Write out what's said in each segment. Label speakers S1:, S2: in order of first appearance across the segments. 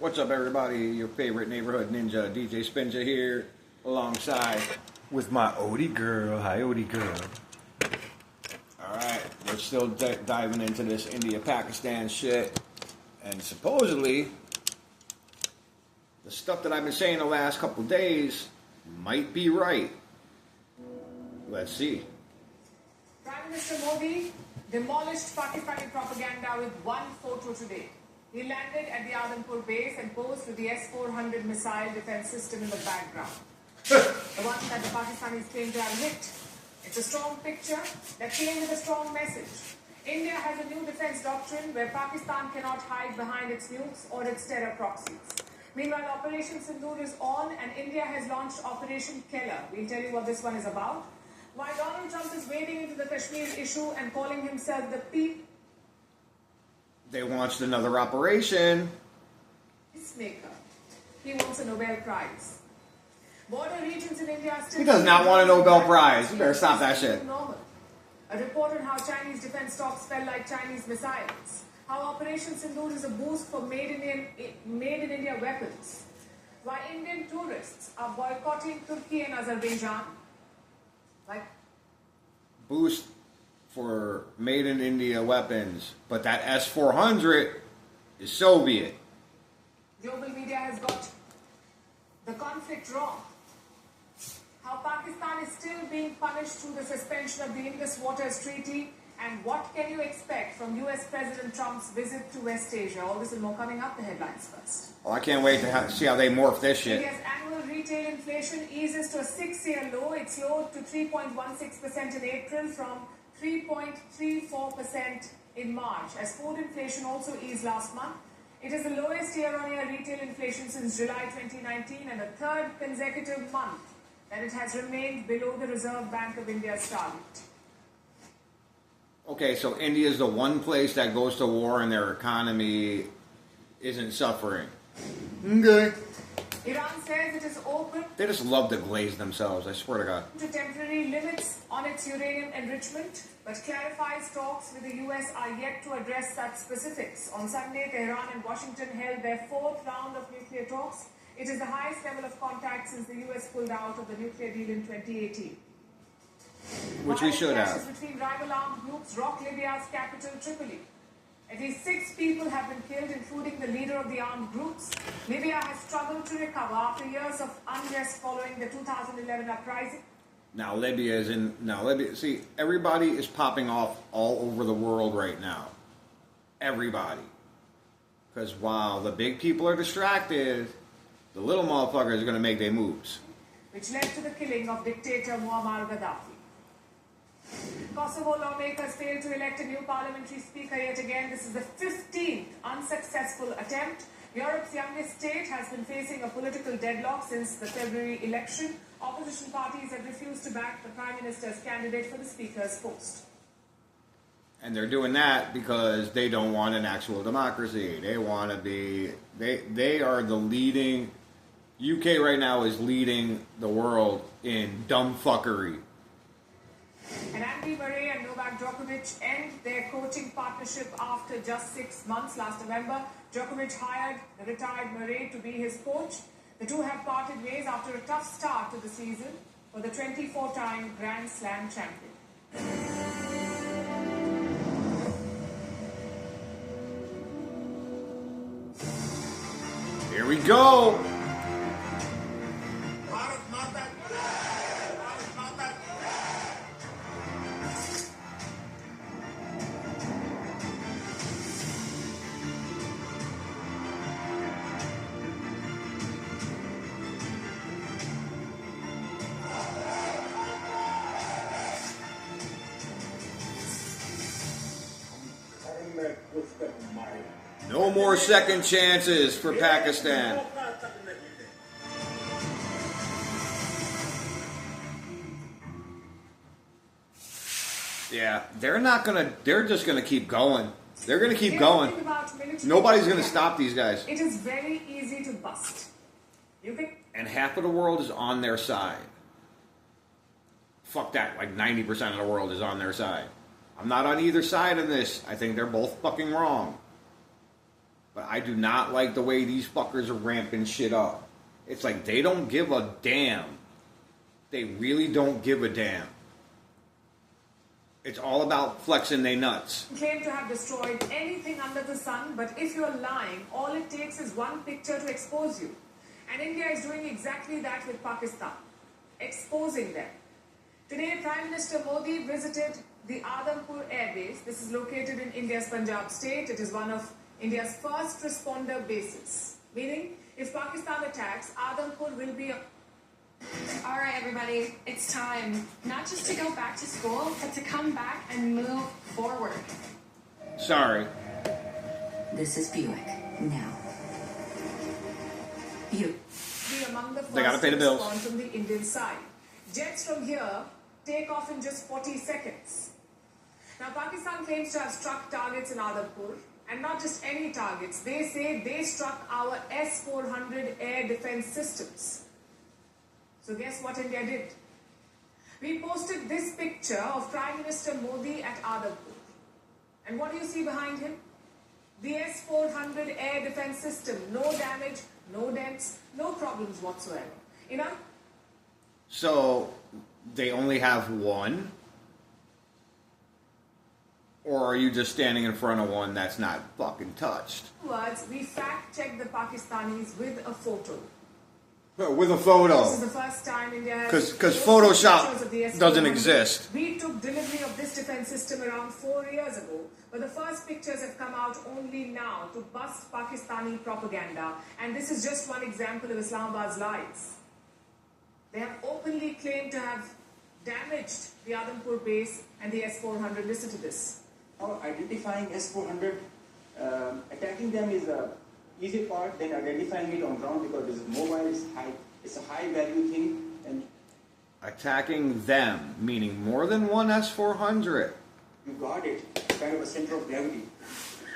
S1: What's up, everybody? Your favorite neighborhood ninja, DjSpinja here, alongside with my Odie girl. Hi, Odie girl. Alright, we're still diving into this India-Pakistan shit. And supposedly, the stuff that I've been saying the last couple days might be right. Let's see.
S2: Prime Minister Modi demolished Pakistani propaganda with one photo today. He landed at the Adampur base and posed with the S-400 missile defense system in the background. The one that the Pakistanis claim to have hit. It's a strong picture that came with a strong message. India has a new defense doctrine where Pakistan cannot hide behind its nukes or its terror proxies. Meanwhile, Operation Sindoor is on and India has launched Operation Keller. We'll tell you what this one is about. While Donald Trump is wading into the Kashmir issue and calling himself the
S1: They launched another operation.
S2: peacemaker, he wants a Nobel Prize. Border regions in India are still...
S1: He does not want a Nobel Prize. You better stop that shit.
S2: Normal. A report on how Chinese defense stocks fell like Chinese missiles. How Operation Sindoor is a boost for made in India weapons. Why Indian tourists are boycotting Turkey and Azerbaijan. Like
S1: Boost for made in India weapons, but that S-400 is Soviet.
S2: global media has got the conflict wrong. How Pakistan is still being punished through the suspension of the Indus Waters Treaty, and what can you expect from US President Trump's visit to West Asia? All this and more coming up, the headlines first.
S1: Well, I can't wait to see how they morph this shit.
S2: India's annual retail inflation eases to a 6-year low. It slowed to 3.16% in April from 3.34% in March, as food inflation also eased last month. It is the lowest year-on-year retail inflation since July 2019 and the third consecutive month that it has remained below the Reserve Bank of India's target.
S1: Okay, so India is the one place that goes to war and their economy isn't suffering. Okay.
S2: Iran says it is open
S1: They just love to glaze themselves, I swear to God.
S2: to temporary limits on its uranium enrichment, but clarifies talks with the US are yet to address such specifics. On Sunday, Tehran and Washington held their fourth round of nuclear talks. It is the highest level of contact since the US pulled out of the nuclear deal in 2018.
S1: Which we should
S2: Clashes
S1: have.
S2: between rival armed groups rock Libya's capital, Tripoli. At least 6 people have been killed, including the leader of the armed groups. Libya has struggled to recover after years of unrest following the 2011 uprising.
S1: Now Libya, see, everybody is popping off all over the world right now. Everybody. Because while the big people are distracted, the little motherfuckers are going to make their moves.
S2: Which led to the killing of dictator Muammar Gaddafi. Kosovo lawmakers failed to elect a new parliamentary speaker yet again. This is the 15th unsuccessful attempt. Europe's youngest state has been facing a political deadlock since the February election. Opposition parties have refused to back the Prime Minister's candidate for the Speaker's post.
S1: And they're doing that because they don't want an actual democracy. They want to be... They are the leading... UK right now is leading the world in dumb fuckery.
S2: And Andy Murray and Novak Djokovic end their coaching partnership after just 6 months. Last November, Djokovic hired the retired Murray to be his coach. The two have parted ways after a tough start to the season for the 24-time Grand Slam champion.
S1: Here we go! No more second chances for Pakistan. Yeah, they're just gonna keep going. They're gonna keep going. Nobody's gonna stop these guys.
S2: It is very easy to bust.
S1: And half of the world is on their side. Fuck that, like 90% of the world is on their side. I'm not on either side of this. I think they're both fucking wrong. But I do not like the way these fuckers are ramping shit up. It's like they don't give a damn. They really don't give a damn. It's all about flexing they nuts.
S2: Claim to have destroyed anything under the sun, but if you're lying, all it takes is one picture to expose you. And India is doing exactly that with Pakistan, exposing them. Today, Prime Minister Modi visited the Adampur Air Base. This is located in India's Punjab state. It is one of India's first responder bases. Meaning, if Pakistan attacks, Adampur will be a...
S3: All right, everybody, it's time. Not just to go back to school, but to come back and move forward.
S1: Sorry.
S4: This is Buick. Now. Buick.
S2: Be among the first
S1: They gotta pay the
S2: to
S1: bills.
S2: respond from the Indian side. Jets from here take off in just 40 seconds. Now, Pakistan claims to have struck targets in Adampur, and not just any targets. They say they struck our S-400 air defense systems. So guess what India did? We posted this picture of Prime Minister Modi at Adampur. And what do you see behind him? The S-400 air defense system. No damage, no dents, no problems whatsoever. You know?
S1: So they only have one? Or are you just standing in front of one that's not fucking touched?
S2: Words, we fact-checked the Pakistanis with a photo.
S1: With a photo.
S2: This is the first time India has...
S1: Because
S2: posted
S1: Photoshop
S2: pictures of the S-400.
S1: doesn't exist.
S2: We took delivery of this defense system around 4 years ago, but the first pictures have come out only now to bust Pakistani propaganda. And this is just one example of Islamabad's lies. They have openly claimed to have damaged the Adampur base and the S-400. Listen to this.
S5: Identifying S-400, attacking them is a easy part than identifying it on ground because it's mobile, it's a high value thing. And
S1: Attacking them, meaning more than one S-400.
S5: you got it, kind of a center of gravity.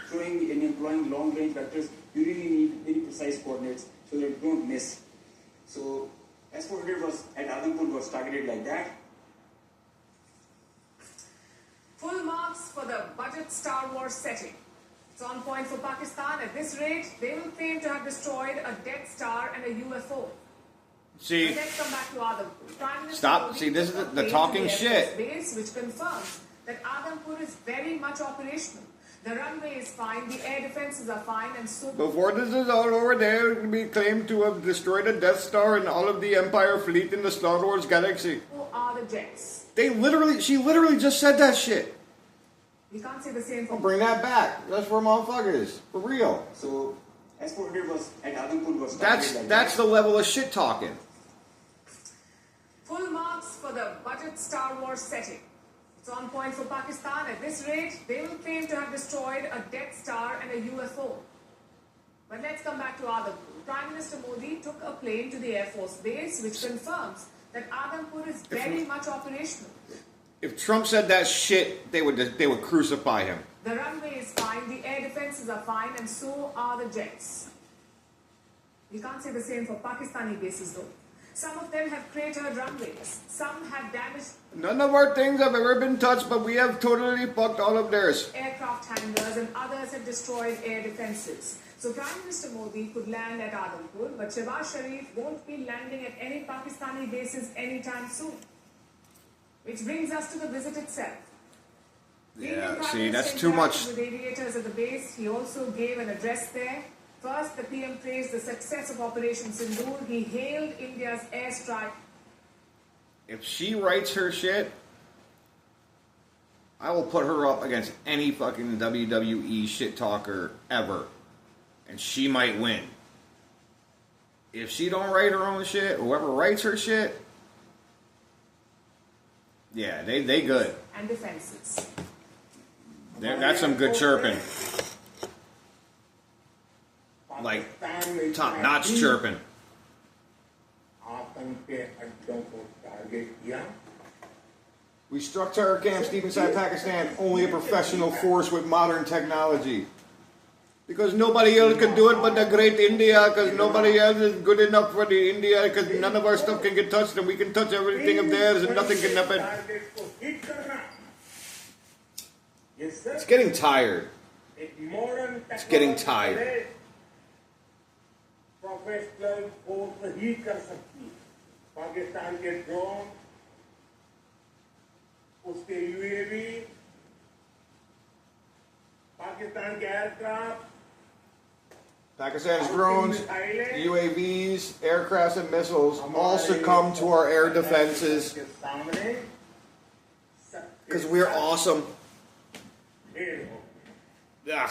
S5: Throwing and employing long range vectors, you really need very precise coordinates so that you don't miss. So S-400 was at Adampur was targeted like that.
S2: Full marks for the budget Star Wars setting. It's on point for Pakistan. At this rate, they will claim to have destroyed a Death Star and a UFO.
S1: See,
S2: But let's come back to Adampur. Prime Minister
S1: Stop.
S2: Modi
S1: See, this is
S2: took a
S1: the
S2: plane
S1: talking
S2: to the Air Force
S1: shit.
S2: Base, which confirms that Adampur is very much operational. The runway is fine, the air defenses are fine, and so...
S1: before this is all over, they will be claimed to have destroyed a Death Star and all of the Empire fleet in the Star Wars galaxy.
S2: So are the jets.
S1: She literally just said that shit.
S2: We can't say the same for...
S1: I'll bring that back. That's for motherfuckers. For real.
S5: So S-400 was at Adampur was targeted like
S1: That's
S5: that.
S1: the level of shit talking.
S2: Full marks for the budget Star Wars setting. It's on point for Pakistan. At this rate, they will claim to have destroyed a Death Star and a UFO. But let's come back to Adampur. Prime Minister Modi took a plane to the Air Force Base, which confirms that Adampur is very much operational.
S1: If Trump said that shit, they would crucify him.
S2: The runway is fine, the air defenses are fine, and so are the jets. We can't say the same for Pakistani bases though. Some of them have cratered runways. Some have damaged
S1: None of our things have ever been touched, but we have totally fucked all of theirs.
S2: aircraft hangars, and others have destroyed air defenses. So Prime Minister Modi could land at Adampur, but Shehbaz Sharif won't be landing at any Pakistani bases anytime soon. Which brings us to the visit itself. The Indian
S1: Yeah,
S2: Prime
S1: see,
S2: Minister
S1: that's too
S2: interacted
S1: much.
S2: with aviators at the base. He also gave an address there. First, the PM praised the success of Operation Sindoor. He hailed India's airstrike.
S1: If she writes her shit, I will put her up against any fucking WWE shit talker ever. And she might win. If she don't write her own shit, whoever writes her shit, yeah, they good.
S2: And defenses.
S1: That's some good chirping. Like, top-notch chirping. We struck terror camps deep inside Pakistan, only a professional force with modern technology. Because nobody else could do it but the great India, because nobody else is good enough for the India, because none of our stuff can get touched, and we can touch everything of theirs, and nothing can happen. It's getting tired. It's getting tired.
S6: Professional force ही कर सकती है। पाकिस्तान के drone, उसके UAV, Pakistan के aircraft,
S1: Pakistan's drones, UAVs, aircrafts, and missiles all succumb to our air defenses because we're awesome. Ugh.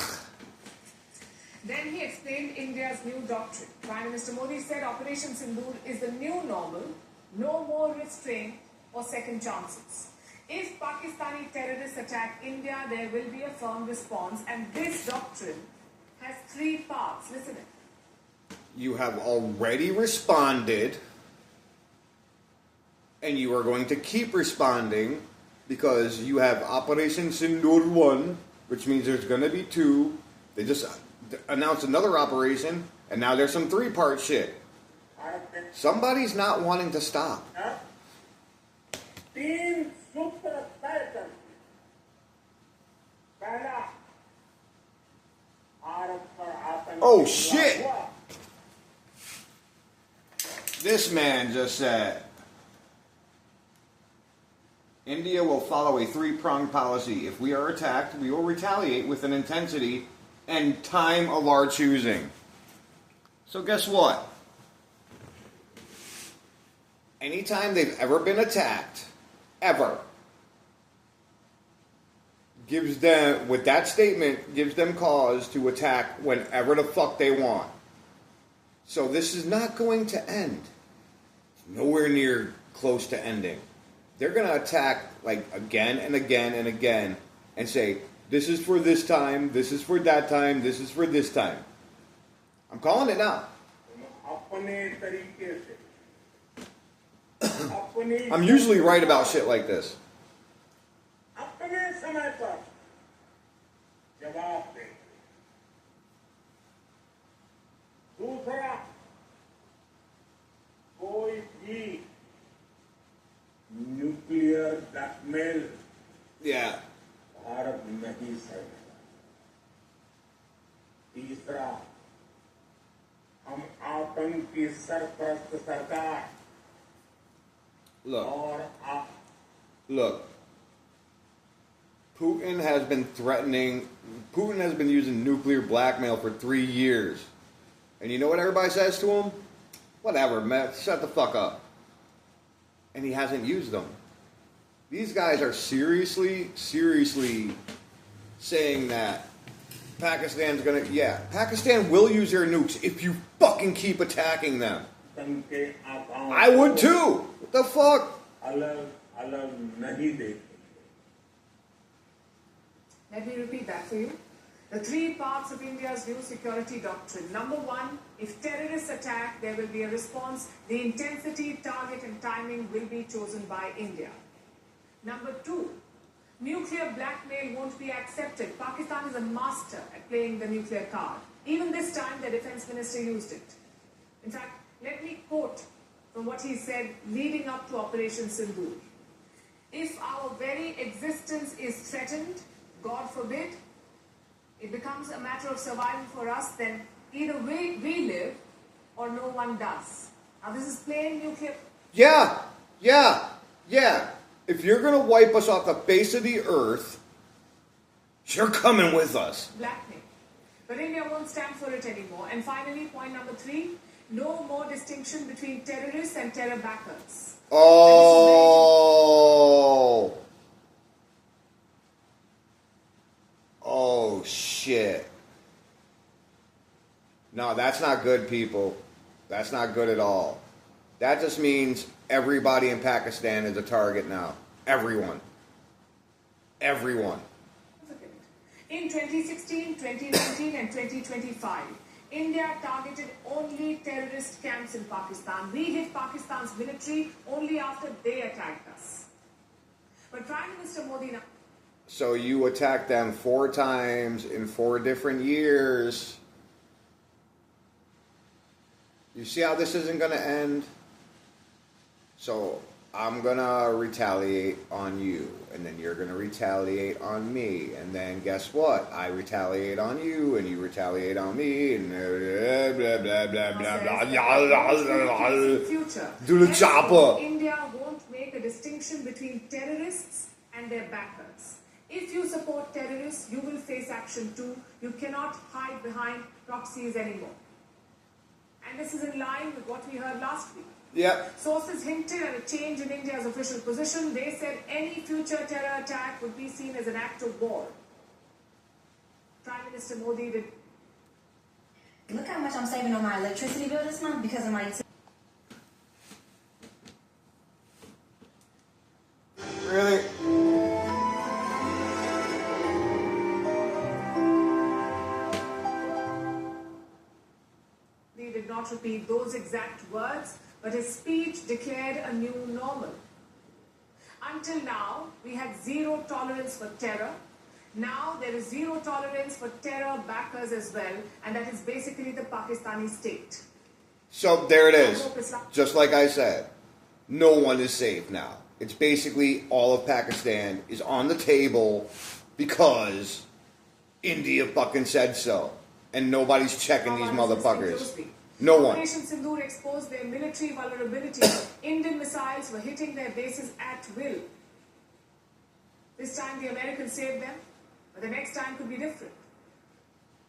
S2: Then he explained India's new doctrine. Prime Minister Modi said Operation Sindoor is the new normal, no more restraint or second chances. If Pakistani terrorists attack India, there will be a firm response, and this doctrine has 3 parts. Listen it.
S1: You have already responded, and you are going to keep responding because you have Operation Sindoor 1, which means there's going to be 2. They just announced another operation, and now there's some 3-part shit. Somebody's not wanting to stop. Oh shit! This man just said India will follow a 3-pronged policy. If we are attacked, we will retaliate with an intensity and time of our choosing. So guess what? Anytime they've ever been attacked, ever, gives them, with that statement, gives them cause to attack whenever the fuck they want. So this is not going to end. It's nowhere near close to ending. They're going to attack like again and again and again and say, this is for this time, this is for that time, this is for this time. I'm calling it now. I'm usually right about shit like this.
S6: Nuclear blackmail
S1: Yeah.
S6: Bharat नहीं सहेगा। तीसरा, हम आतंक की सरपरस्त सरकार
S1: Look. Putin has been using nuclear blackmail for 3 years. And you know what everybody says to him? Whatever, man, shut the fuck up. And he hasn't used them. These guys are seriously saying that Pakistan's gonna, Pakistan will use their nukes if you fucking keep attacking them. I would too. What the fuck?
S2: Let me repeat that for you. The 3 parts of India's new security doctrine. Number 1, if terrorists attack, there will be a response. The intensity, target and timing will be chosen by India. Number 2, nuclear blackmail won't be accepted. Pakistan is a master at playing the nuclear card. Even this time, the defense minister used it. In fact, let me quote from what he said leading up to Operation Sindoor. If our very existence is threatened, God forbid, it becomes a matter of survival for us, then either we live or no one does. Now this is plain nuclear.
S1: Yeah. If you're going to wipe us off the face of the earth, you're coming with us.
S2: Blackmail. But India won't stand for it anymore. And finally, point number 3, no more distinction between terrorists and terror backers.
S1: Oh, shit. No, that's not good, people. That's not good at all. That just means everybody in Pakistan is a target now. Everyone.
S2: In 2016, 2019 and 2025, India targeted only terrorist camps in Pakistan. We hit Pakistan's military only after they attacked us. But Prime Minister Modi now...
S1: So you attacked them 4 times in 4 different years. You see how this isn't going to end? So I'm gonna retaliate on you, and then you're gonna retaliate on me, and then guess what? I retaliate on you, and you retaliate on me, and blah blah blah blah blah.
S2: Future.
S1: Do the chopper.
S2: India won't make a distinction between terrorists and their backers. If you support terrorists, you will face action too. You cannot hide behind proxies anymore. And this is in line with what we heard last week.
S1: Yep.
S2: Sources hinted at a change in India's official position. They said any future terror attack would be seen as an act of war. Prime Minister Modi did.
S4: Look how much I'm saving on my electricity bill this month because of my.
S1: Really?
S2: He did not repeat those exact words, but his speech declared a new normal. Until now, we had zero tolerance for terror. Now there is zero tolerance for terror backers as well, and that is basically the Pakistani state.
S1: So there it is. Just like I said, no one is safe now. It's basically all of Pakistan is on the table because India fucking said so. And nobody's checking these motherfuckers. No one.
S2: Operation Sindoor exposed their military vulnerability. Indian missiles were hitting their bases at will. This time the Americans saved them, but the next time could be different.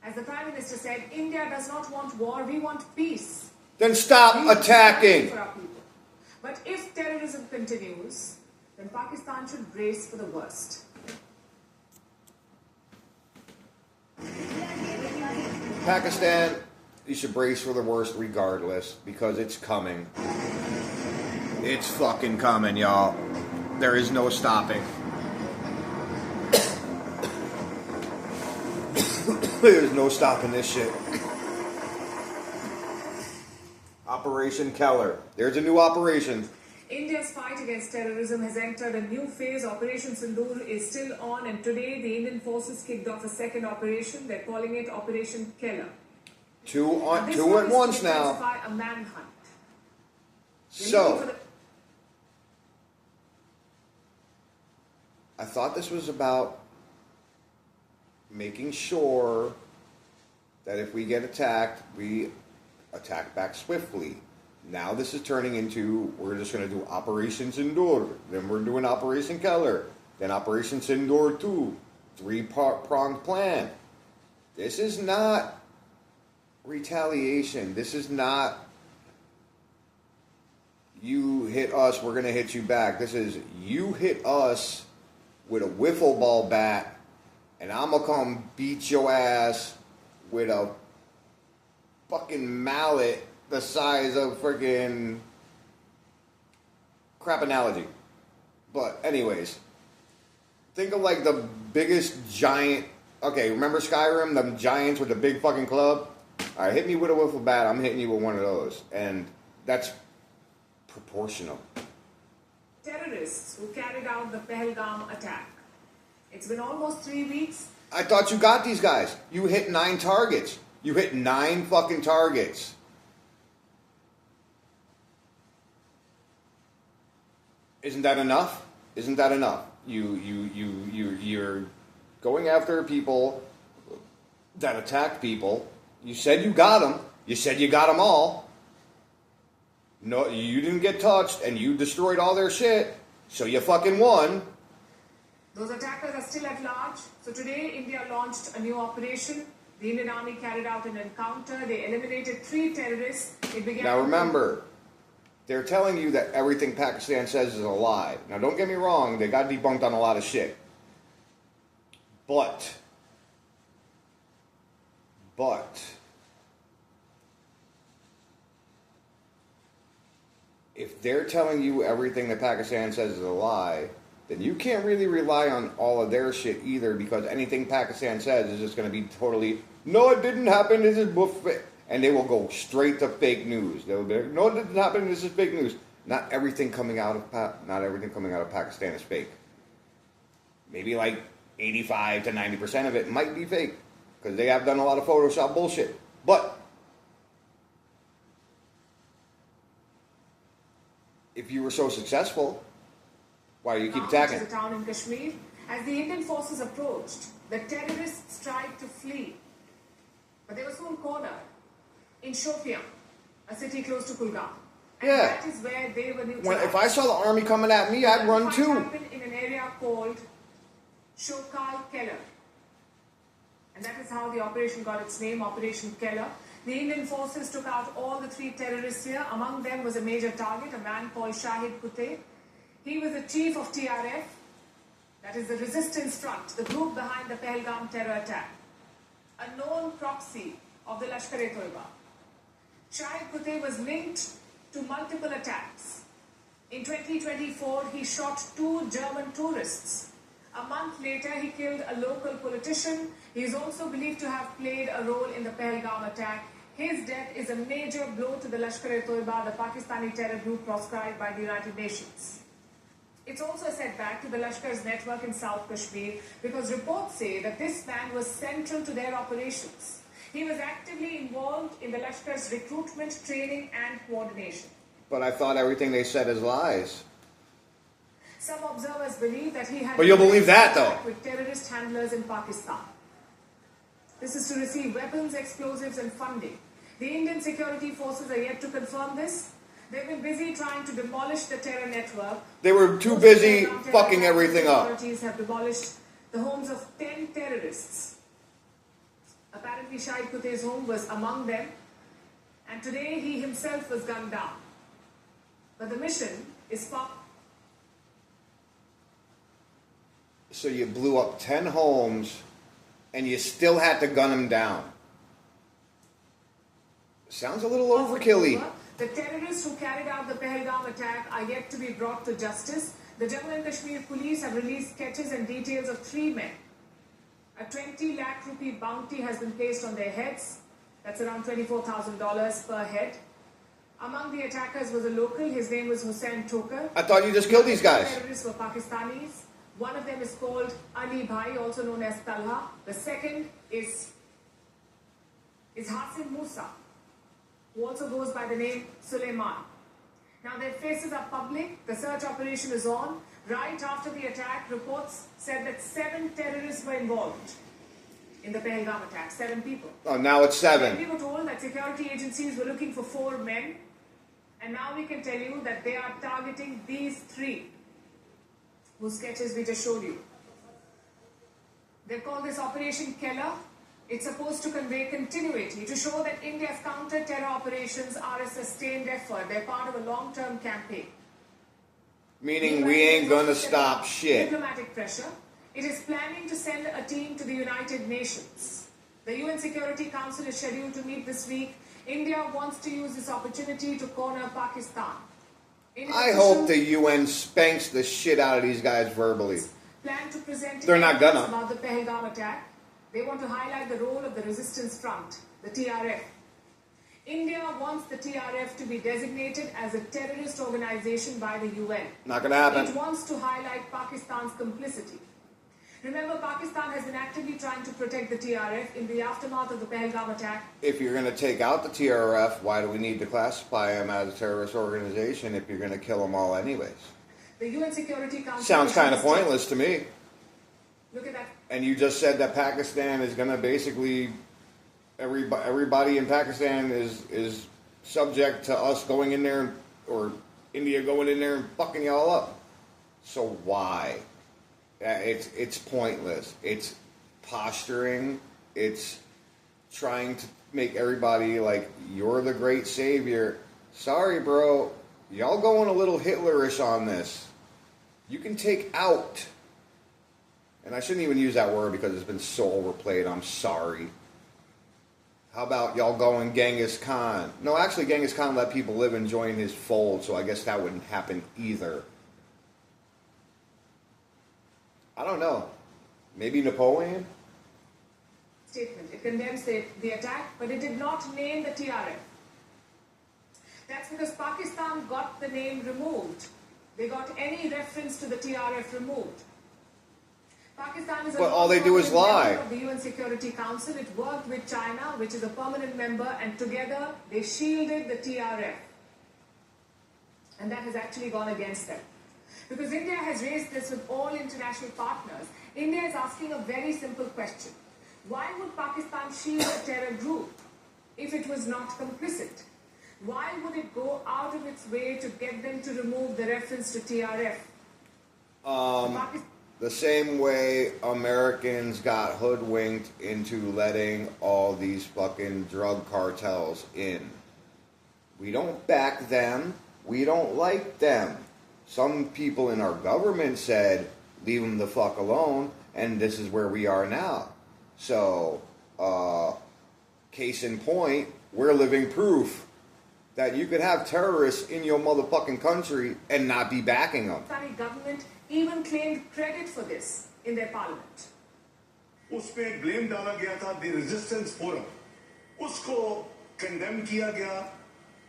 S2: As the Prime Minister said, India does not want war, we want peace.
S1: Then stop attacking.
S2: For our people. But if terrorism continues, then Pakistan should brace for the worst.
S1: Pakistan, you should brace for the worst regardless, because it's coming. It's fucking coming, y'all. There is no stopping. There's no stopping this shit. Operation Keller. There's a new operation.
S2: India's fight against terrorism has entered a new phase. Operation Sindoor is still on, and today the Indian forces kicked off a second operation. They're calling it Operation Keller.
S1: Two
S2: This
S1: at
S2: one is
S1: once
S2: to
S1: now.
S2: intensify a manhunt.
S1: So, I thought this was about making sure that if we get attacked, we attack back swiftly. Now this is turning into, we're just going to do Operation Sindoor, then we're doing Operation Keller, then Operation Sindoor 2, three-pronged plan. This is not retaliation. This is not, you hit us, we're going to hit you back. This is, you hit us with a wiffle ball bat, and I'm going to come beat your ass with a fucking mallet the size of friggin' crap analogy. But anyways, think of like the biggest giant, okay, remember Skyrim, the giants with the big fucking club? Alright, hit me with a wiffle bat, I'm hitting you with one of those. And that's proportional.
S2: Terrorists who carried out the Pahalgam attack. It's been almost 3 weeks.
S1: I thought you got these guys. You hit 9 targets. You hit 9 fucking targets. Isn't that enough? Isn't that enough? You're going after people that attack people. You said you got them. You said you got them all. No, you didn't get touched, and you destroyed all their shit. So you fucking won.
S2: Those attackers are still at large. So today, India launched a new operation. The Indian Army carried out an encounter. They eliminated 3 terrorists. It began.
S1: Now remember, they're telling you that everything Pakistan says is a lie. Now don't get me wrong, they got debunked on a lot of shit. But, if they're telling you everything that Pakistan says is a lie, then you can't really rely on all of their shit either, because anything Pakistan says is just going to be totally, no, it didn't happen, this is bullshit. And they will go straight to fake news. They will be like, no, it didn't happen, this is fake news. Not everything coming out of Pakistan is fake. Maybe like 85 to 90% of it might be fake, because they have done a lot of Photoshop bullshit. But if If you were so successful, why do you keep
S2: Now,
S1: attacking?
S2: which is a town in Kashmir. As the Indian forces approached, the terrorists tried to flee, but they were soon cornered in Shopian, a city close to Kulgam. And
S1: Yeah.
S2: that is where they were neutralized.
S1: If I saw the army coming at me, I'd run
S2: The fight
S1: too.
S2: happened in an area called Shokal Keller. And that is how the operation got its name, Operation Keller. The Indian forces took out all the 3 terrorists here. Among them was a major target, a man called Shahid Kute. He was the chief of TRF, that is the Resistance Front, the group behind the Pahalgam terror attack. A known proxy of the Lashkar-e-Toiba. Shahid Kute was linked to multiple attacks. In 2024, he shot 2 German tourists. A month later, he killed a local politician. He is also believed to have played a role in the Pahalgam attack. His death is a major blow to the Lashkar-e-Toiba, the Pakistani terror group proscribed by the United Nations. It's also a setback to the Lashkar's network in South Kashmir because reports say that this man was central to their operations. He was actively involved in the Lashkar's recruitment, training and coordination.
S1: But I thought everything they said is lies.
S2: Some observers believe that he had
S1: But you'll believe that,
S2: contact
S1: though.
S2: with terrorist handlers in Pakistan. This is to receive weapons, explosives and funding. The Indian security forces are yet to confirm this. They've been busy trying to demolish the terror network.
S1: They were too
S2: Most
S1: busy
S2: of the terror
S1: fucking
S2: attacks,
S1: everything up.
S2: Authorities have demolished the homes of 10 terrorists. Apparently Shahid Kute's home was among them. And today he himself was gunned down. But the mission is far.
S1: So you blew up 10 homes and you still had to gun them down. Sounds a little overkill-y.
S2: The terrorists who carried out the Pahalgam attack are yet to be brought to justice. The Jammu and Kashmir police have released sketches and details of 3 men. A 20 lakh rupee bounty has been placed on their heads. That's around $24,000 per head. Among the attackers was a local. His name was Hussain Tokar.
S1: I thought you just killed these guys.
S2: The terrorists were Pakistanis. One of them is called Ali Bhai, also known as Talha. The second is Hasim Musa, who also goes by the name Suleiman. Now their faces are public. The search operation is on. Right after the attack, reports said that 7 terrorists were involved in the Pahalgam attack. 7 people.
S1: Oh, now it's
S2: Then
S1: 7.
S2: we were told that security agencies were looking for 4 men. And now we can tell you that they are targeting these 3, whose sketches we just showed you. They call this Operation Keller. It's supposed to convey continuity, to show that India's counter-terror operations are a sustained effort. They're part of a long-term campaign.
S1: Meaning we ain't gonna stop shit.
S2: Diplomatic pressure. It is planning to send a team to the United Nations. The UN Security Council is scheduled to meet this week. India wants to use this opportunity to corner Pakistan. In
S1: I
S2: addition,
S1: hope the UN spanks the shit out of these guys verbally.
S2: plan to present
S1: They're not
S2: evidence
S1: gonna.
S2: about the Pahalgam attack. They want to highlight the role of the Resistance Front, the TRF. India wants the TRF to be designated as a terrorist organization by the UN.
S1: Not gonna happen.
S2: It wants to highlight Pakistan's complicity. Remember, Pakistan has been actively trying to protect the TRF in the aftermath of the Pahalgam attack.
S1: If you're gonna take out the TRF, why do we need to classify them as a terrorist organization if you're gonna kill them all anyways?
S2: The UN Security Council...
S1: Sounds kind of pointless to me.
S2: Look at that.
S1: And you just said that Pakistan is gonna basically... Everybody in Pakistan is subject to us going in there, or India going in there and fucking y'all up. So why? It's pointless. It's posturing. It's trying to make everybody like you're the great savior. Sorry, bro. Y'all going a little Hitlerish on this. You can take out, and I shouldn't even use that word because it's been so overplayed. I'm sorry. How about y'all going Genghis Khan? No, actually, Genghis Khan let people live and join his fold, so I guess that wouldn't happen either. I don't know. Maybe Napoleon?
S2: Statement. It condemns the attack, but it did not name the TRF. That's because Pakistan got the name removed. They got any reference to the TRF removed. Pakistan is a
S1: But all they do is
S2: non-permanent
S1: lie.
S2: member of the UN Security Council. It worked with China, which is a permanent member, and together they shielded the TRF. And that has actually gone against them. Because India has raised this with all international partners, India is asking a very simple question. Why would Pakistan shield a terror group if it was not complicit? Why would it go out of its way to get them to remove the reference to TRF?
S1: The same way Americans got hoodwinked into letting all these fucking drug cartels in. We don't back them. We don't like them. Some people in our government said, leave them the fuck alone, and this is where we are now. So, case in point, we're living proof that you could have terrorists in your motherfucking country and not be backing them.
S2: The Pakistani government even claimed credit for this in their parliament.
S6: उस पे blame डाला गया था the resistance forum, उसको condemn किया गया,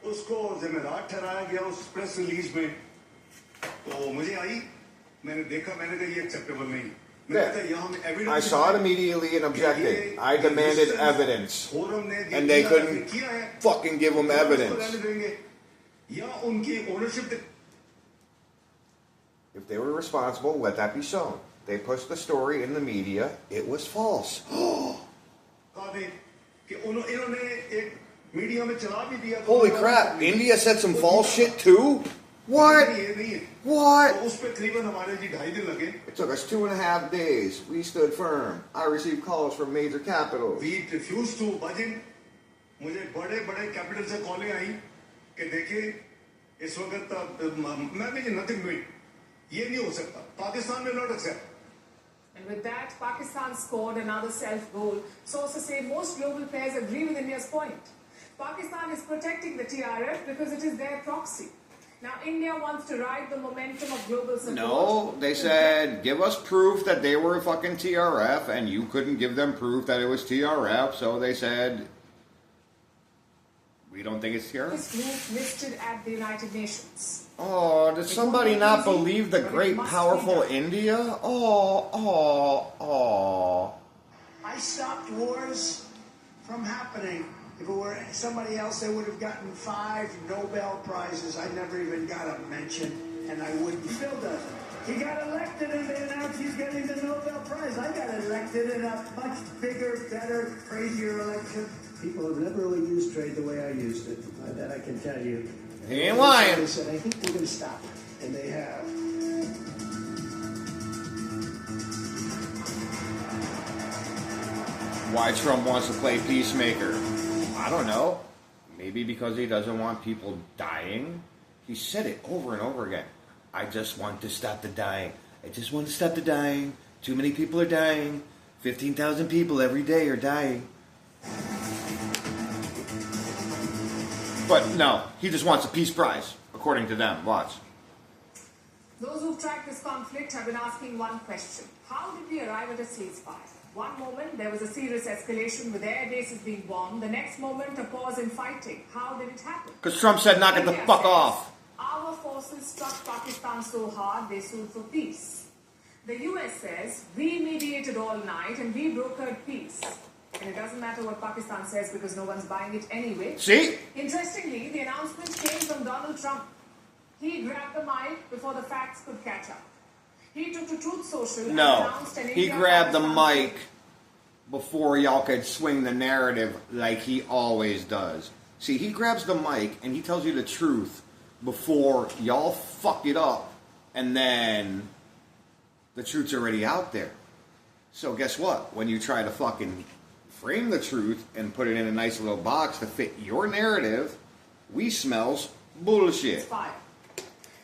S6: उसको जिम्मेदार ठहराया गया उस प्रेस रिलीज में. तो मुझे आई, मैंने देखा, मैंने कहा ये एक्सेप्टेबल नहीं.
S1: I saw it immediately and objected. I demanded evidence. And they couldn't fucking give them evidence. If they were responsible, let that be shown. They pushed the story in the media. It was false. Holy crap, India said some false shit too? What? What? It took us 2.5 days. We stood firm. I received calls from major capitals.
S6: We refused to budget. मुझे बड़े capital से कॉलें आई कि देखिए इस वक्त मैं भी nothing doing. ये नहीं हो सकता. Pakistan will not accept.
S2: And with that, Pakistan scored another self-goal. Sources say most global players agree with India's point. Pakistan is protecting the TRF because it is their proxy. Now, India wants to ride the momentum of global support.
S1: No, they said, give us proof that they were fucking TRF, and you couldn't give them proof that it was TRF, so they said, we don't think it's TRF.
S2: This group listed at the United Nations.
S1: Oh, does somebody not believe the great, powerful India? Oh.
S7: I stopped wars from happening. If it were somebody else, they would have gotten 5 Nobel Prizes. I never even got a mention, and I wouldn't. Bill doesn't. He got elected, and they announced he's getting the Nobel Prize. I got elected in a much bigger, better, crazier election. People have never really used trade the way I used it. That I can tell you.
S1: He ain't lying.
S7: They said, I think we're going to stop it, and they have.
S1: Why Trump wants to play peacemaker? I don't know. Maybe because he doesn't want people dying. He said it over and over again. I just want to stop the dying. I just want to stop the dying. Too many people are dying. 15,000 people every day are dying. But no, he just wants a peace prize, according to them. Watch.
S2: Those who've tracked this conflict have been asking one question. How did we arrive at a ceasefire? One moment, there was a serious escalation with air bases being bombed. The next moment, a pause in fighting. How did it happen?
S1: Because Trump said, knock it the fuck off.
S2: Our forces struck Pakistan so hard, they sued for peace. The US says, we mediated all night and we brokered peace. And it doesn't matter what Pakistan says because no one's buying it anyway.
S1: See?
S2: Interestingly, the announcement came from Donald Trump. He grabbed the mic before the facts could catch up. He took to Truth Social and announced an
S1: he grabbed the mic before y'all could swing the narrative like he always does. See, he grabs the mic and he tells you the truth before y'all fuck it up, and then the truth's already out there. So guess what? When you try to fucking frame the truth and put it in a nice little box to fit your narrative, we smells bullshit.
S2: Fire.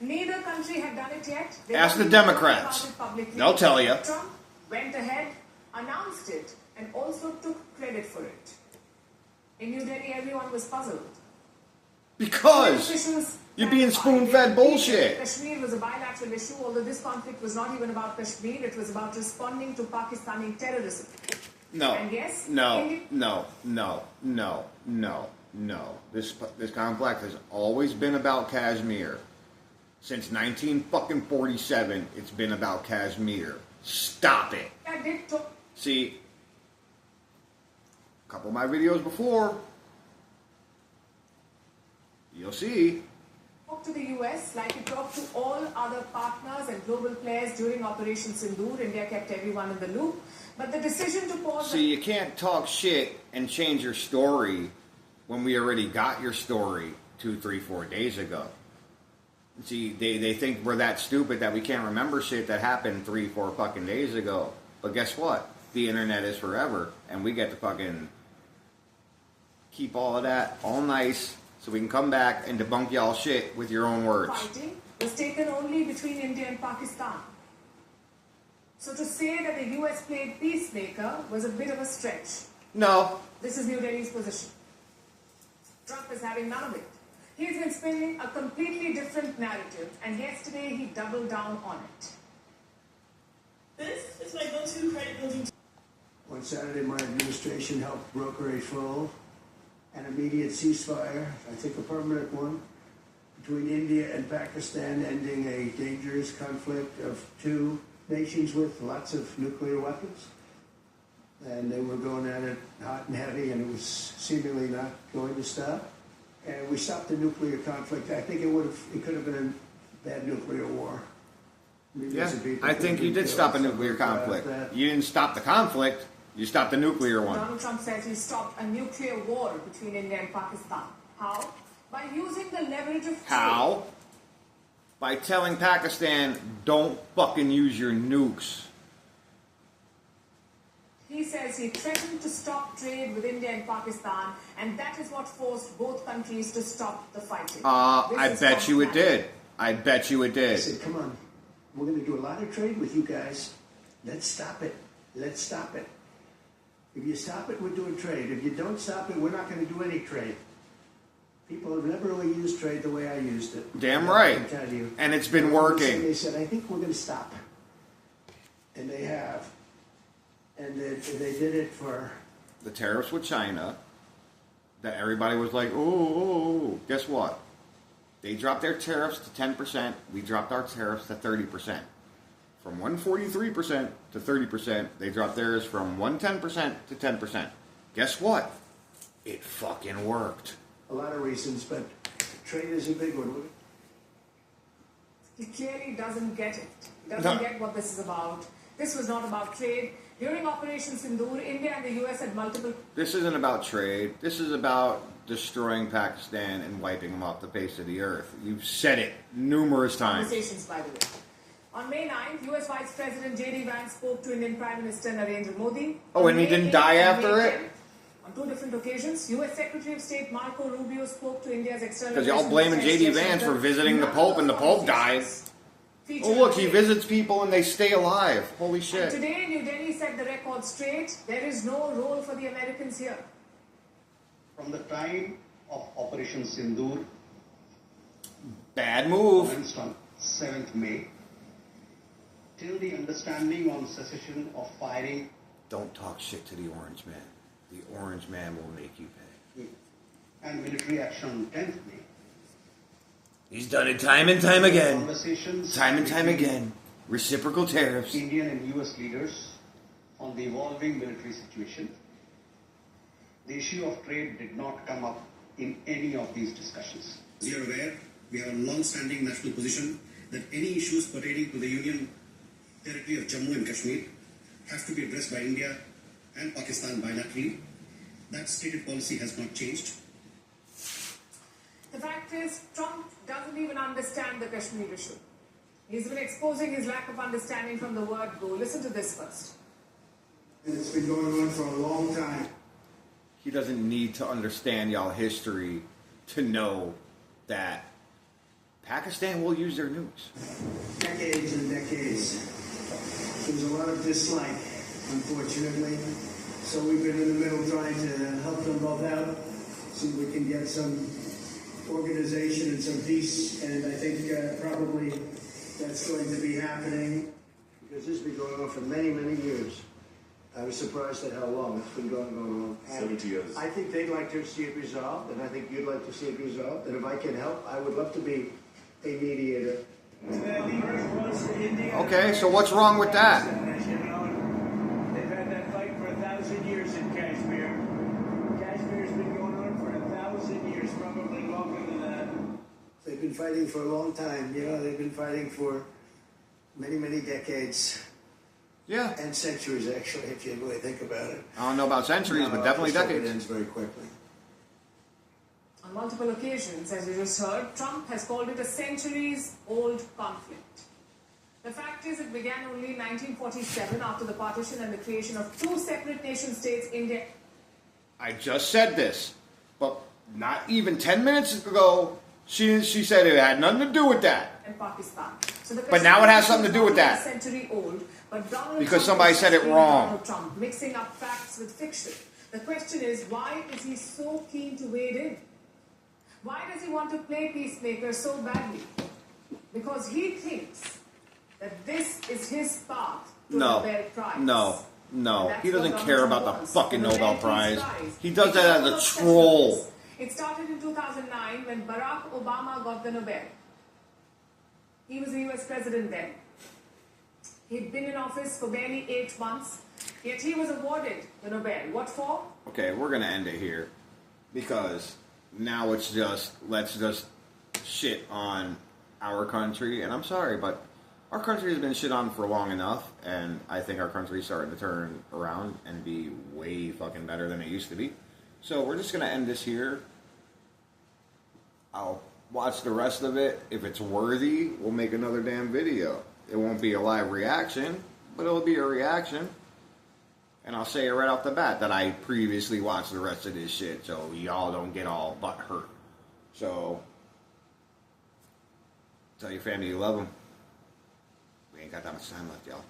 S2: Neither country had done it yet.
S1: Ask the Democrats. They'll tell you.
S2: Trump went ahead, announced it, and also took credit for it. In New Delhi, everyone was puzzled.
S1: Because you're being spoon-fed bullshit.
S2: Kashmir was a bilateral issue, although this conflict was not even about Kashmir. It was about responding to Pakistani terrorism.
S1: No.
S2: And yes,
S1: No. This conflict has always been about Kashmir. Since 1947, it's been about Kashmir. Stop it. See, a couple of my videos before, you'll see.
S2: talked to the US like he talked to all other partners and global players during Operation Sindoor. India kept everyone in the loop. But the decision to pause...
S1: See, you can't talk shit and change your story when we already got your story 2, 3, 4 days ago. See, they think we're that stupid that we can't remember shit that happened 3, 4 fucking days ago. But guess what? The internet is forever, and we get to fucking keep all of that all nice so we can come back and debunk y'all shit with your own words.
S2: Fighting was taken only between India and Pakistan. So to say that the US played peacemaker was a bit of a stretch.
S1: No.
S2: This is New Delhi's position. Trump is having none of it. He's been spinning a completely different narrative, and yesterday he doubled down on it.
S8: This is my go-to credit building.
S7: On Saturday, my administration helped broker a full and immediate ceasefire, I think a permanent one, between India and Pakistan, ending a dangerous conflict of two nations with lots of nuclear weapons. And they were going at it hot and heavy, and it was seemingly not going to stop. And we stopped the nuclear conflict. I think it could have been a bad nuclear war.
S1: Yeah, I think you did stop a nuclear conflict. You didn't stop the conflict, you stopped the nuclear one.
S2: Donald Trump said he stopped a nuclear war between India and Pakistan. How? By using the leverage of trade.
S1: How? By telling Pakistan, don't fucking use your nukes.
S2: He says he threatened to stop trade with India and Pakistan, and that is what forced both countries to stop the fighting.
S1: I bet you it did. I bet you it
S7: I
S1: did.
S7: said, come on, we're going to do a lot of trade with you guys. Let's stop it. Let's stop it. If you stop it, we're doing trade. If you don't stop it, we're not going to do any trade. People have never really used trade the way I used it.
S1: Damn right.
S7: I can tell you.
S1: And it's been working.
S7: They said, I think we're going to stop. And they have. And they did it for...
S1: The tariffs with China, that everybody was like, oh. Guess what? They dropped their tariffs to 10%. We dropped our tariffs to 30%. From 143% to 30%, they dropped theirs from 110% to 10%. Guess what? It fucking worked.
S7: A lot of reasons, but trade is a big one.
S2: He clearly doesn't get it. He doesn't get what this is about. This was not about trade. During Operation Sindoor, India and the US had multiple...
S1: This isn't about trade. This is about destroying Pakistan and wiping them off the face of the earth. You've said it numerous times.
S2: Conversations, by the way. On May 9th, US Vice President J.D. Vance spoke to Indian Prime Minister Narendra Modi.
S1: Oh, and he didn't die after it?
S2: On two different occasions, U.S. Secretary of State Marco Rubio spoke to India's external...
S1: Because y'all blaming J.D. Vance for visiting the Pope, and the Pope died. Oh, look, he visits people and they stay alive. Holy shit.
S2: And today, New Delhi set the record straight. There is no role for the Americans here.
S9: From the time of Operation Sindoor,
S1: bad move.
S9: Commenced on 7th May, till the understanding on cessation of firing.
S1: Don't talk shit to the Orange Man. The Orange Man will make you pay.
S9: And military action on 10th May.
S1: He's done it time and time again.
S9: Conversations
S1: time and time again. Reciprocal tariffs.
S9: Indian and US leaders on the evolving military situation. The issue of trade did not come up in any of these discussions.
S10: As you are aware, we have a long-standing national position that any issues pertaining to the Union territory of Jammu and Kashmir have to be addressed by India and Pakistan bilaterally. That stated policy has not changed.
S2: The fact is, Trump doesn't even understand the Kashmir issue. He's been exposing his lack of understanding from the word go. Listen to this first.
S7: It's been going on for a long time.
S1: He doesn't need to understand y'all history to know that Pakistan will use their nukes.
S7: Decades and decades. There's a lot of dislike, unfortunately. So we've been in the middle trying to help them both out, see if we can get some organization and some peace. And I think probably that's going to be happening. Because this has been going on for many, many years. I was surprised at how long it's been going on.
S6: 70 years.
S7: I think they'd like to see it resolved, and I think you'd like to see it resolved. And if I can help, I would love to be a mediator.
S1: Okay, so what's wrong with that?
S7: They've had that fight for 1,000 years in Kashmir. Kashmir's been going on for 1,000 years, probably longer than that. They've been fighting for a long time. You know, they've been fighting for many, many decades.
S1: Yeah.
S7: And centuries, actually, if you really think about it.
S1: I don't know about centuries, but definitely
S7: just hope
S1: decades.
S7: It ends very quickly.
S2: On multiple occasions, as you just heard, Trump has called it a centuries-old conflict. The fact is, it began only in 1947 after the partition and the creation of two separate nation-states, India.
S1: I just said this, but not even 10 minutes ago, she said it had nothing to do with that.
S2: And Pakistan. So the
S1: But now it has something to do with that.
S2: Century old, but Donald
S1: Because
S2: Trump
S1: somebody
S2: is
S1: said it
S2: being
S1: wrong.
S2: Donald Trump, mixing up facts with fiction. The question is, why is he so keen to wade in? Why does he want to play peacemaker so badly? Because he thinks that this is his path to the Nobel Prize.
S1: No. He doesn't
S2: what
S1: care
S2: Donald
S1: about
S2: Trump
S1: the
S2: wants.
S1: fucking
S2: The
S1: Nobel
S2: Peace
S1: Prize.
S2: Prize.
S1: He does
S2: It's
S1: that
S2: all
S1: as a
S2: obsessed
S1: troll.
S2: with this. It started in 2009 when Barack Obama got the Nobel. He was the US president then. He'd been in office for barely 8 months, yet he was awarded the Nobel. What for?
S1: Okay, we're gonna end it here because now it's just let's just shit on our country, and I'm sorry, but our country has been shit on for long enough, and I think our country's starting to turn around and be way fucking better than it used to be. So we're just gonna end this here. I'll watch the rest of it. If it's worthy, we'll make another damn video. It won't be a live reaction, but it'll be a reaction. And I'll say it right off the bat that I previously watched the rest of this shit, so y'all don't get all butt hurt. So, tell your family you love them. We ain't got that much time left, y'all.